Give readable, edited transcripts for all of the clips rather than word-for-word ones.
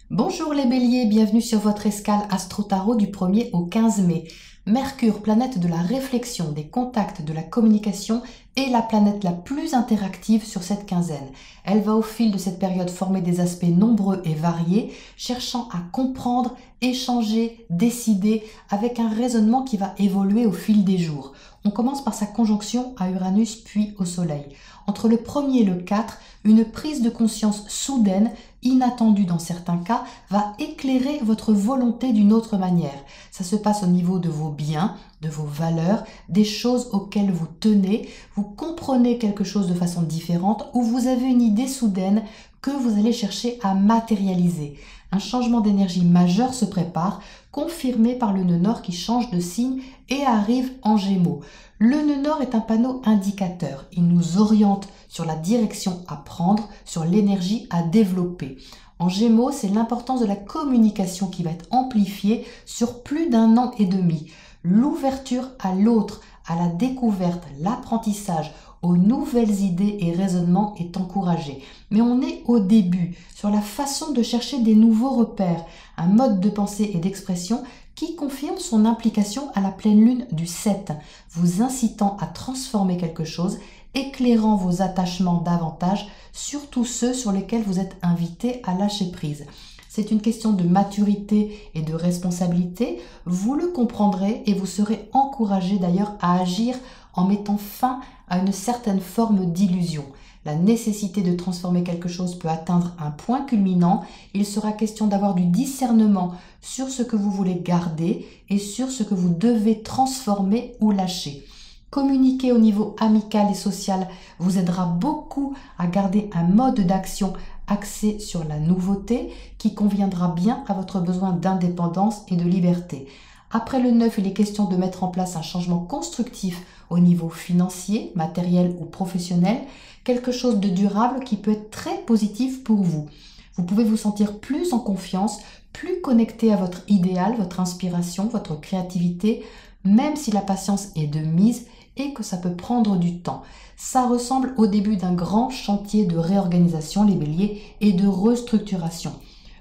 Bonjour les béliers, bienvenue sur votre escale Astro-Tarot du 1er au 15 mai. Mercure, planète de la réflexion, des contacts, de la communication, est la planète la plus interactive sur cette quinzaine. Elle va au fil de cette période former des aspects nombreux et variés, cherchant à comprendre, échanger, décider, avec un raisonnement qui va évoluer au fil des jours. On commence par sa conjonction à Uranus puis au Soleil. Entre le 1er et le 4, une prise de conscience soudaine, inattendue dans certains cas, va éclairer votre volonté d'une autre manière. Ça se passe au niveau de vos biens, de vos valeurs, des choses auxquelles vous tenez, vous comprenez quelque chose de façon différente ou vous avez une idée soudaine que vous allez chercher à matérialiser. Un changement d'énergie majeur se prépare, confirmé par le nœud nord qui change de signe et arrive en Gémeaux. Le nœud nord est un panneau indicateur. Il nous oriente sur la direction à prendre, sur l'énergie à développer. En Gémeaux, c'est l'importance de la communication qui va être amplifiée sur plus d'un an et demi. L'ouverture à l'autre, à la découverte, l'apprentissage, aux nouvelles idées et raisonnements est encouragé. Mais on est au début, sur la façon de chercher des nouveaux repères, un mode de pensée et d'expression qui confirme son implication à la pleine lune du 7, vous incitant à transformer quelque chose, éclairant vos attachements davantage, surtout ceux sur lesquels vous êtes invité à lâcher prise. C'est une question de maturité et de responsabilité, vous le comprendrez et vous serez encouragé d'ailleurs à agir en mettant fin à une certaine forme d'illusion. La nécessité de transformer quelque chose peut atteindre un point culminant. Il sera question d'avoir du discernement sur ce que vous voulez garder et sur ce que vous devez transformer ou lâcher. Communiquer au niveau amical et social vous aidera beaucoup à garder un mode d'action axé sur la nouveauté qui conviendra bien à votre besoin d'indépendance et de liberté. Après le 9, il est question de mettre en place un changement constructif au niveau financier, matériel ou professionnel, quelque chose de durable qui peut être très positif pour vous. Vous pouvez vous sentir plus en confiance, plus connecté à votre idéal, votre inspiration, votre créativité, même si la patience est de mise et que ça peut prendre du temps. Ça ressemble au début d'un grand chantier de réorganisation, les béliers, et de restructuration.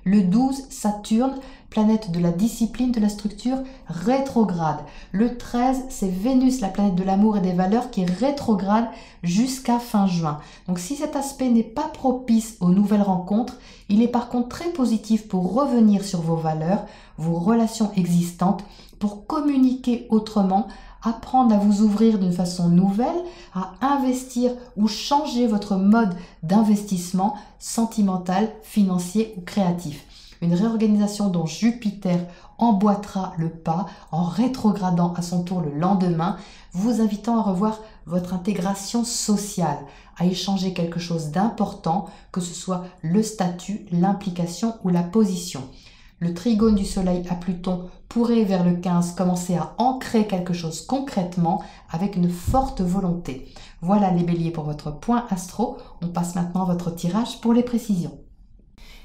Le 12, Saturne, planète de la discipline, de la structure, rétrograde. Le 13, c'est Vénus, la planète de l'amour et des valeurs, qui est rétrograde jusqu'à fin juin. Donc si cet aspect n'est pas propice aux nouvelles rencontres, il est par contre très positif pour revenir sur vos valeurs, vos relations existantes, pour communiquer autrement, apprendre à vous ouvrir d'une façon nouvelle, à investir ou changer votre mode d'investissement sentimental, financier ou créatif. Une réorganisation dont Jupiter emboîtera le pas en rétrogradant à son tour le lendemain, vous invitant à revoir votre intégration sociale, à échanger quelque chose d'important, que ce soit le statut, l'implication ou la position. Le trigone du Soleil à Pluton pourrait vers le 15 commencer à ancrer quelque chose concrètement avec une forte volonté. Voilà les béliers pour votre point astro. On passe maintenant à votre tirage pour les précisions.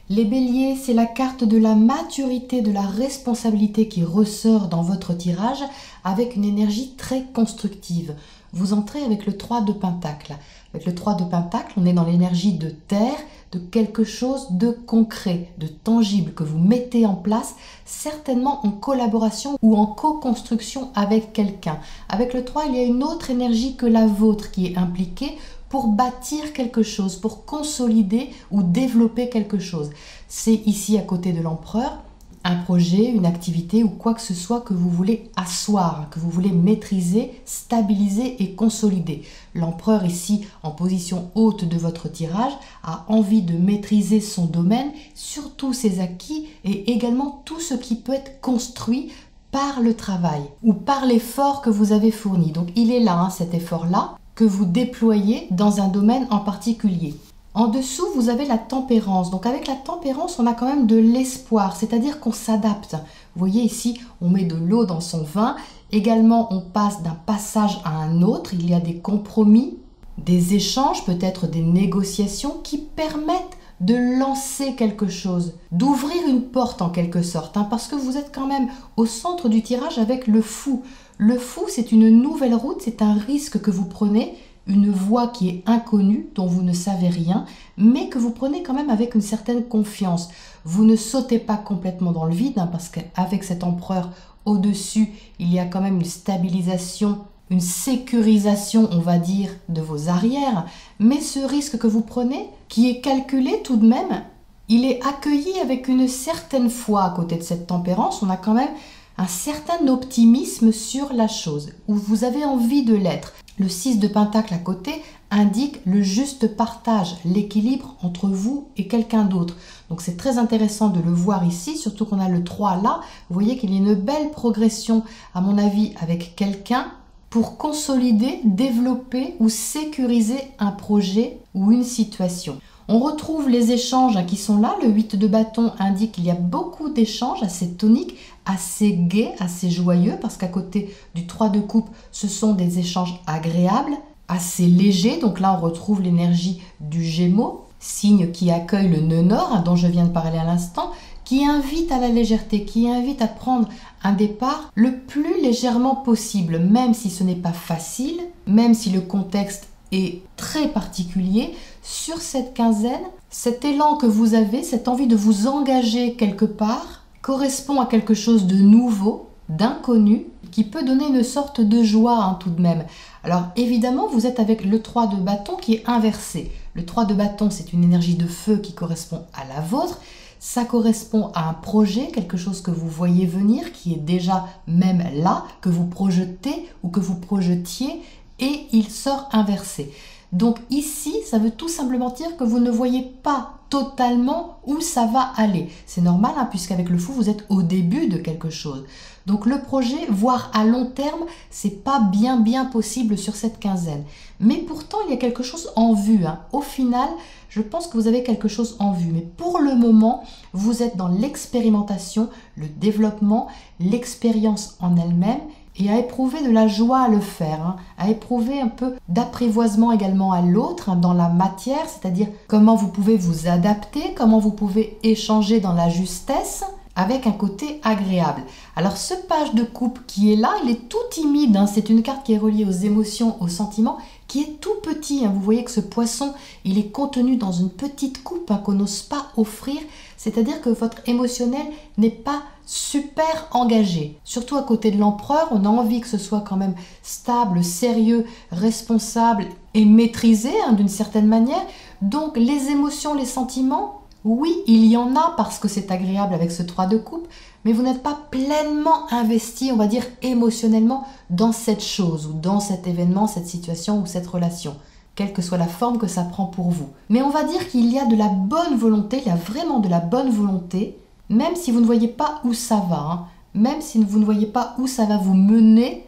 Les béliers, c'est la carte de la maturité, de la responsabilité qui ressort dans votre tirage avec une énergie très constructive. Vous entrez avec le 3 de Pentacle. Avec le 3 de Pentacle, on est dans l'énergie de terre, de quelque chose de concret, de tangible que vous mettez en place, certainement en collaboration ou en co-construction avec quelqu'un. Avec le 3, il y a une autre énergie que la vôtre qui est impliquée pour bâtir quelque chose, pour consolider ou développer quelque chose. C'est ici à côté de l'empereur, un projet, une activité ou quoi que ce soit que vous voulez asseoir, que vous voulez maîtriser, stabiliser et consolider. L'empereur ici, en position haute de votre tirage, a envie de maîtriser son domaine, surtout ses acquis et également tout ce qui peut être construit par le travail ou par l'effort que vous avez fourni. Donc il est là, cet effort-là, que vous déployez dans un domaine en particulier. En dessous, vous avez la tempérance. Donc avec la tempérance, on a quand même de l'espoir, c'est-à-dire qu'on s'adapte. Vous voyez ici, on met de l'eau dans son vin. Également, on passe d'un passage à un autre. Il y a des compromis, des échanges, peut-être des négociations qui permettent de lancer quelque chose, d'ouvrir une porte en quelque sorte, parce que vous êtes quand même au centre du tirage avec le fou. Le fou, c'est une nouvelle route, c'est un risque que vous prenez, une voie qui est inconnue, dont vous ne savez rien, mais que vous prenez quand même avec une certaine confiance. Vous ne sautez pas complètement dans le vide, hein, parce qu'avec cet empereur au-dessus, il y a quand même une stabilisation, une sécurisation, on va dire, de vos arrières. Mais ce risque que vous prenez, qui est calculé tout de même, il est accueilli avec une certaine foi à côté de cette tempérance. On a quand même un certain optimisme sur la chose, où vous avez envie de l'être. Le 6 de Pentacle à côté indique le juste partage, l'équilibre entre vous et quelqu'un d'autre. Donc c'est très intéressant de le voir ici, surtout qu'on a le 3 là. Vous voyez qu'il y a une belle progression, à mon avis, avec quelqu'un pour consolider, développer ou sécuriser un projet ou une situation. On retrouve les échanges qui sont là. Le 8 de bâton indique qu'il y a beaucoup d'échanges assez toniques, assez gais, assez joyeux, parce qu'à côté du 3 de coupe, ce sont des échanges agréables, assez légers. Donc là, on retrouve l'énergie du Gémeaux, signe qui accueille le nœud nord, dont je viens de parler à l'instant, qui invite à la légèreté, qui invite à prendre un départ le plus légèrement possible, même si ce n'est pas facile, même si le contexte est très particulier. Sur cette quinzaine, cet élan que vous avez, cette envie de vous engager quelque part, correspond à quelque chose de nouveau, d'inconnu, qui peut donner une sorte de joie tout de même. Alors évidemment, vous êtes avec le 3 de bâton qui est inversé. Le 3 de bâton, c'est une énergie de feu qui correspond à la vôtre. Ça correspond à un projet, quelque chose que vous voyez venir, qui est déjà même là, que vous projetez ou que vous projetiez, et il sort inversé. Donc ici, ça veut tout simplement dire que vous ne voyez pas totalement où ça va aller. C'est normal, puisqu'avec le fou, vous êtes au début de quelque chose. Donc le projet, voire à long terme, c'est pas bien possible sur cette quinzaine. Mais pourtant, il y a quelque chose en vue. Au final, je pense que vous avez quelque chose en vue. Mais pour le moment, vous êtes dans l'expérimentation, le développement, l'expérience en elle-même, et à éprouver de la joie à le faire, à éprouver un peu d'apprivoisement également à l'autre, dans la matière, c'est-à-dire comment vous pouvez vous adapter, comment vous pouvez échanger dans la justesse, avec un côté agréable. Alors ce page de coupe qui est là, il est tout timide, c'est une carte qui est reliée aux émotions, aux sentiments, qui est tout petit. Vous voyez que ce poisson, il est contenu dans une petite coupe qu'on n'ose pas offrir, c'est-à-dire que votre émotionnel n'est pas super engagé. Surtout à côté de l'empereur, on a envie que ce soit quand même stable, sérieux, responsable et maîtrisé d'une certaine manière. Donc les émotions, les sentiments, oui, il y en a parce que c'est agréable avec ce 3 de coupe, mais vous n'êtes pas pleinement investi, on va dire émotionnellement, dans cette chose ou dans cet événement, cette situation ou cette relation, quelle que soit la forme que ça prend pour vous. Mais on va dire qu'il y a de la bonne volonté, il y a vraiment de la bonne volonté, même si vous ne voyez pas où ça va, même si vous ne voyez pas où ça va vous mener,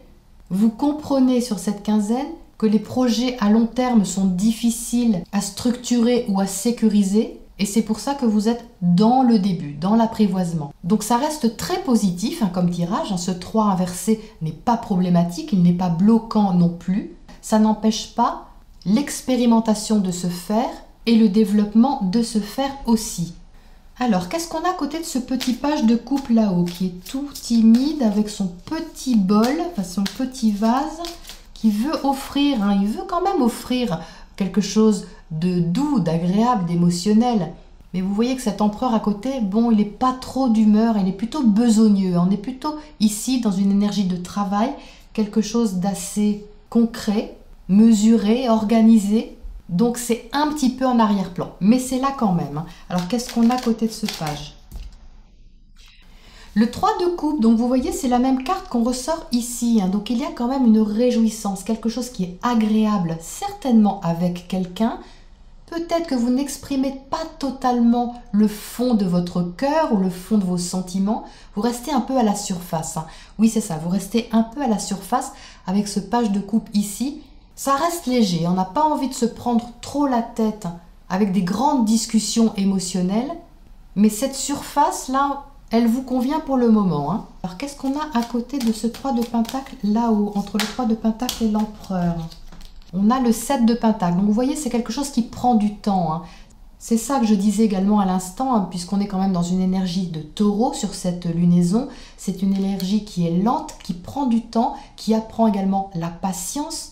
vous comprenez sur cette quinzaine que les projets à long terme sont difficiles à structurer ou à sécuriser. Et c'est pour ça que vous êtes dans le début, dans l'apprivoisement. Donc ça reste très positif comme tirage. Ce 3 inversé n'est pas problématique, il n'est pas bloquant non plus. Ça n'empêche pas l'expérimentation de se faire et le développement de se faire aussi. Alors, qu'est-ce qu'on a à côté de ce petit page de coupe là-haut, qui est tout timide avec son petit bol, son petit vase, qui veut offrir, il veut quand même offrir quelque chose de doux, d'agréable, d'émotionnel. Mais vous voyez que cet empereur à côté, bon, il n'est pas trop d'humeur, il est plutôt besogneux. On est plutôt ici dans une énergie de travail, quelque chose d'assez concret, mesuré, organisé. Donc c'est un petit peu en arrière-plan, mais c'est là quand même. Alors qu'est-ce qu'on a à côté de ce page? Le 3 de coupe, donc vous voyez, c'est la même carte qu'on ressort ici. Donc il y a quand même une réjouissance, quelque chose qui est agréable, certainement avec quelqu'un. Peut-être que vous n'exprimez pas totalement le fond de votre cœur ou le fond de vos sentiments. Vous restez un peu à la surface. Oui, c'est ça, vous restez un peu à la surface avec ce page de coupe ici. Ça reste léger, on n'a pas envie de se prendre trop la tête avec des grandes discussions émotionnelles. Mais cette surface-là, elle vous convient pour le moment. Alors qu'est-ce qu'on a à côté de ce 3 de Pentacle là-haut, entre le 3 de Pentacle et l'Empereur? On a le 7 de Pentacle. Donc vous voyez, c'est quelque chose qui prend du temps. C'est ça que je disais également à l'instant, puisqu'on est quand même dans une énergie de taureau sur cette lunaison. C'est une énergie qui est lente, qui prend du temps, qui apprend également la patience.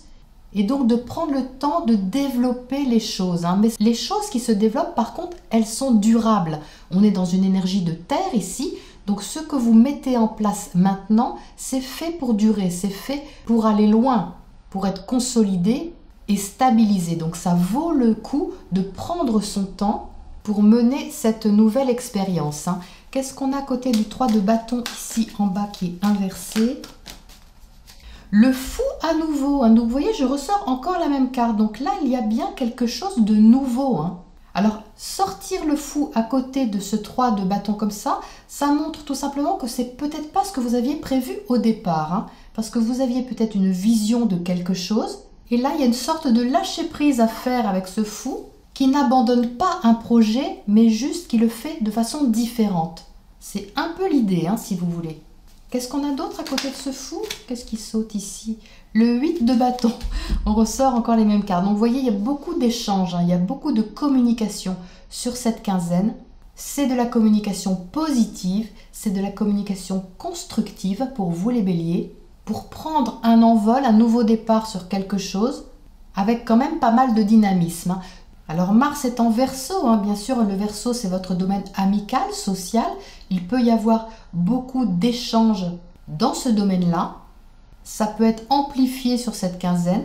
et donc de prendre le temps de développer les choses. Mais les choses qui se développent, par contre, elles sont durables. On est dans une énergie de terre ici, donc ce que vous mettez en place maintenant, c'est fait pour durer, c'est fait pour aller loin, pour être consolidé et stabilisé. Donc ça vaut le coup de prendre son temps pour mener cette nouvelle expérience. Qu'est-ce qu'on a à côté du 3 de bâton ici en bas qui est inversé? Le fou à nouveau, vous voyez, je ressors encore la même carte. Donc là, il y a bien quelque chose de nouveau. Alors, sortir le fou à côté de ce 3 de bâton comme ça montre tout simplement que c'est peut-être pas ce que vous aviez prévu au départ. Parce que vous aviez peut-être une vision de quelque chose. Et là, il y a une sorte de lâcher prise à faire avec ce fou qui n'abandonne pas un projet, mais juste qui le fait de façon différente. C'est un peu l'idée, si vous voulez. Qu'est-ce qu'on a d'autre à côté de ce fou? Qu'est-ce qui saute ici? Le 8 de bâton. On ressort encore les mêmes cartes. Donc vous voyez, il y a beaucoup d'échanges, il y a beaucoup de communication sur cette quinzaine. C'est de la communication positive, c'est de la communication constructive pour vous les béliers, pour prendre un envol, un nouveau départ sur quelque chose, avec quand même pas mal de dynamisme. Alors Mars est en Verseau, bien sûr, le Verseau c'est votre domaine amical, social. Il peut y avoir beaucoup d'échanges dans ce domaine-là. Ça peut être amplifié sur cette quinzaine.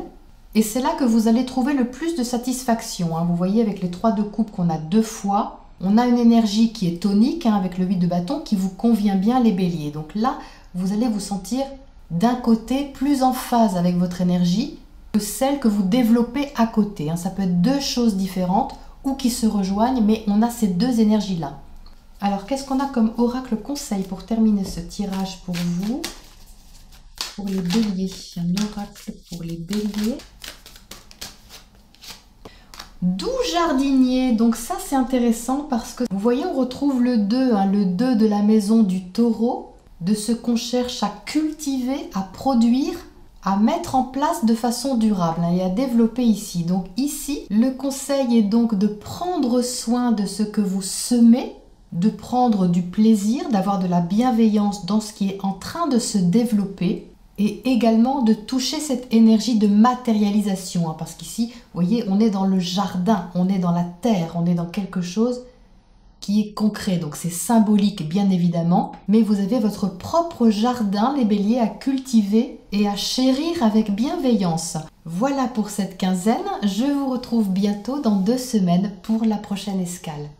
Et c'est là que vous allez trouver le plus de satisfaction. Vous voyez avec les 3 de coupe qu'on a 2 fois. On a une énergie qui est tonique avec le 8 de bâton qui vous convient bien les béliers. Donc là, vous allez vous sentir d'un côté plus en phase avec votre énergie que celle que vous développez à côté. Ça peut être 2 choses différentes ou qui se rejoignent, mais on a ces 2 énergies-là. Alors, qu'est-ce qu'on a comme oracle conseil pour terminer ce tirage pour vous? Pour les béliers, un oracle pour les béliers. Doux jardinier, donc ça c'est intéressant parce que vous voyez, on retrouve le 2, le 2 de la maison du taureau, de ce qu'on cherche à cultiver, à produire, à mettre en place de façon durable et à développer ici. Donc ici, le conseil est donc de prendre soin de ce que vous semez, de prendre du plaisir, d'avoir de la bienveillance dans ce qui est en train de se développer et également de toucher cette énergie de matérialisation. Parce qu'ici, vous voyez, on est dans le jardin, on est dans la terre, on est dans quelque chose qui est concret, donc c'est symbolique bien évidemment, mais vous avez votre propre jardin, les béliers, à cultiver et à chérir avec bienveillance. Voilà pour cette quinzaine, je vous retrouve bientôt dans 2 semaines pour la prochaine escale.